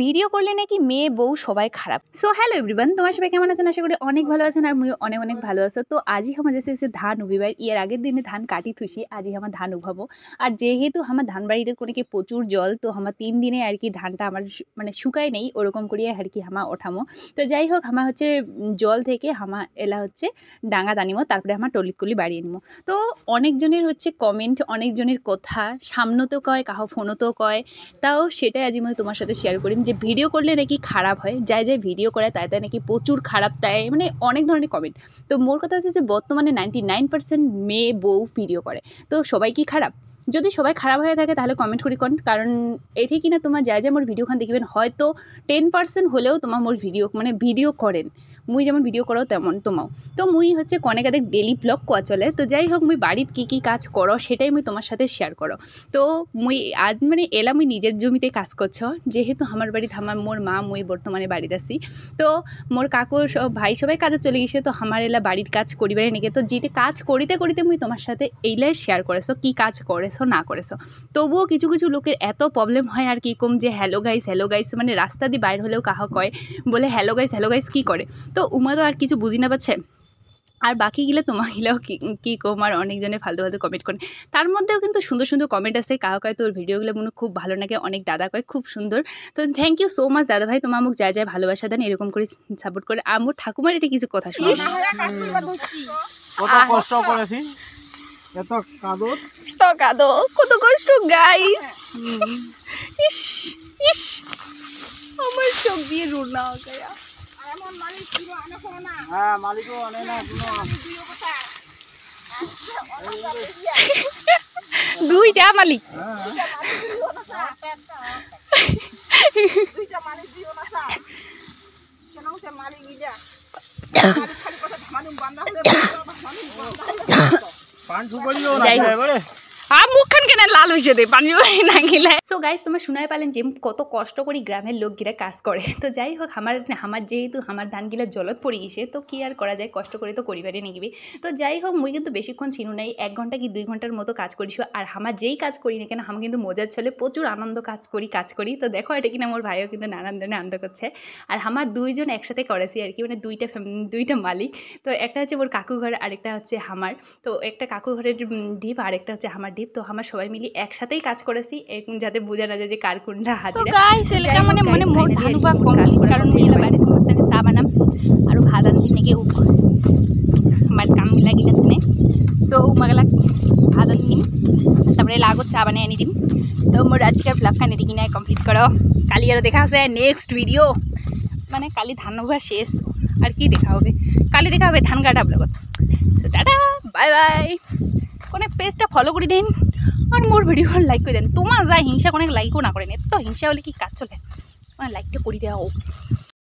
Video করলে নাকি মেয়ে বউ সবাই খারাপ। সো হ্যালো এভরিওয়ান, তোমার সবাই কেমন আছেন? আশা করি অনেক ভালো আছেন আর মুইও অনেক অনেক ভালো আছো। তো আজই আমার এসে ধান উবিবার, ইয়ার আগের দিনে ধান কাটি থুসি, আজই আমার ধান উভাবো। আর যেহেতু আমার ধান বাড়িতে কোনো কি প্রচুর জল, তো আমার 3 দিনে আর কি ধানটা আমার মানে শুকায় নেই ওরকম করিয়ে আর কি আমার ওঠামো। তো যাই হোক, আমার হচ্ছে জল থেকে আমার এলা হচ্ছে ডাঙা দানিমো, তারপরে আমার টলিতকুলি বাড়িয়ে নিমো। তো অনেকজনের হচ্ছে কমেন্ট, অনেকজনের কথা সামনেতেও কয়, কাহো ফোনতেও কয়, তাও সেটাই আজ আমি তোমার সাথে শেয়ার করি যে ভিডিও করলে নাকি খারাপ হয়, যাই যাই ভিডিও করে তাই তাই নাকি প্রচুর খারাপ, তাই মানে অনেক ধরনের কমেন্ট। তো মোর কথা হচ্ছে যে বর্তমানে 99% মেয়ে বউ ভিডিও করে, তো সবাই কি খারাপ? যদি সবাই খারাপ হয়ে থাকে তাহলে কমেন্ট করি কোন, কারণ এটি কিনা তোমার যাই যাই মোর ভিডিওখান দেখবেন হয়তো 10% হলেও তোমার মোর ভিডিও মানে ভিডিও করেন, মুই যেমন ভিডিও করো তেমন তোমাও। তো মুই হচ্ছে কনেক আদেক ডেলি ব্লগ কোয়া চলে। তো যাই হোক, মুই বাড়ির কী কাজ করো সেটাই মুই তোমার সাথে শেয়ার করো। তো মুই আজ মানে এলা মুই নিজের জমিতে কাজ করছো, যেহেতু আমার বাড়িতে আমার মোর মা মুই বর্তমানে বাড়িতে আসি। তো মোর কাকু ভাই সবাই কাজে চলে গেছে, তো আমার এলা বাড়ির কাজ করিবারে নাকি। তো যেটা কাজ করিতে করিতে মুই তোমার সাথে এইলাই শেয়ার করেছো, কি কাজ করেছো না করেছো। তবুও কিছু কিছু লোকের এত প্রবলেম হয় আর কি কম, যে হ্যালো গাইস মানে রাস্তা দিয়ে বাইর হলেও কাহা কয় বলে হ্যালো গাইস কী করে। তো উমা তো আর কিছু বুঝি না পাচ্ছে। আর বাকি গেলে তোমার গেলেও কী কম, আর অনেকজনে ফালতু ফালতু কমেন্ট করে। তার মধ্যেও কিন্তু সুন্দর সুন্দর কমেন্ট আছে, কাহো কয় তোর ভিডিওগুলো মনে খুব ভালো লাগে, অনেক দাদা কয় খুব সুন্দর। তো থ্যাংক ইউ সো মাচ দাদা ভাই, তোমার মুখ যা যা ভালোবাসা দেন এরকম করে সাপোর্ট করে। আমার ঠাকুমার এটা কিছু কথা শুনি, কষ্ট করেছি, এত কাঁদো কত কষ্ট গাইস। ইস ইস আমার চোখ দিয়ে রুনা গয়া। হ্যাঁ মালিকও আনে না দুইটা মালিক, পান সুপারিও না এবারে মুখখান কেন লাল হয়েছে দে পানি না গেলে। সো গাইস, তোমরা শুনাই পালেন যে কত কষ্ট করি গ্রামের লোকগিরা কাজ করে। তো যাই হোক, আমার যেহেতু আমার ধানগিলা জলত পড়ে গেছে, তো কি আর করা যায়, কষ্ট করে তো করিবারে নিগিবি। তো যাই হোক, মুই কিন্তু বেশিক্ষণ ছিনু নাই, 1 ঘন্টা কি 2 ঘন্টার মতো কাজ করিস। আর আমার যেই কাজ করি না কেন আমি কিন্তু মজার ছলে প্রচুর আনন্দ কাজ করি। তো দেখো এটা কিনা আমার ভাইও কিন্তু নানান ধরনের আনন্দ করছে। আর আমার দুইজন একসাথে করেছি আর কি, মানে দুইটা মালিক। তো একটা হচ্ছে ওর কাকু ঘর, আরেকটা হচ্ছে আমার। তো একটা কাকু ঘরের ডিপ আর একটা হচ্ছে আমার ডিপ। তো আমরা সবাই মিলে একসাথেই কাজ করেছি, যাতে বোঝা না যায় যে কার কোনটা হাজিরা। মানে মোর ধান উবা কমপ্লিট, কারণ এলা বাড়িতে মোর তানে চা বানাম আর ভাত আনতে নাকি আমার কাম লাগিলা তানে। সো উমাগলা ভাত আনি দিম, তারপরে লাগত চা বানাই আনি দিম। তো মোর আজকের ব্লগখান এদিকে নাই কমপ্লিট করো। কালি আরও দেখা আছে নেক্সট ভিডিও, মানে কালি ধান উবা শেষ, আর কি দেখা হবে, কালি দেখা হবে ধান কাটা ব্লগত। সো টাটা বাই বাই, কোনে পেজটা ফলো করে দিন আর মোর ভিডিও লাইক করে দেন। তোমার যা হিংসা কোনে লাইকও না করেন, এত হিংসা হলে কি কাজ চলে, মানে লাইকটা করে দেওয়া।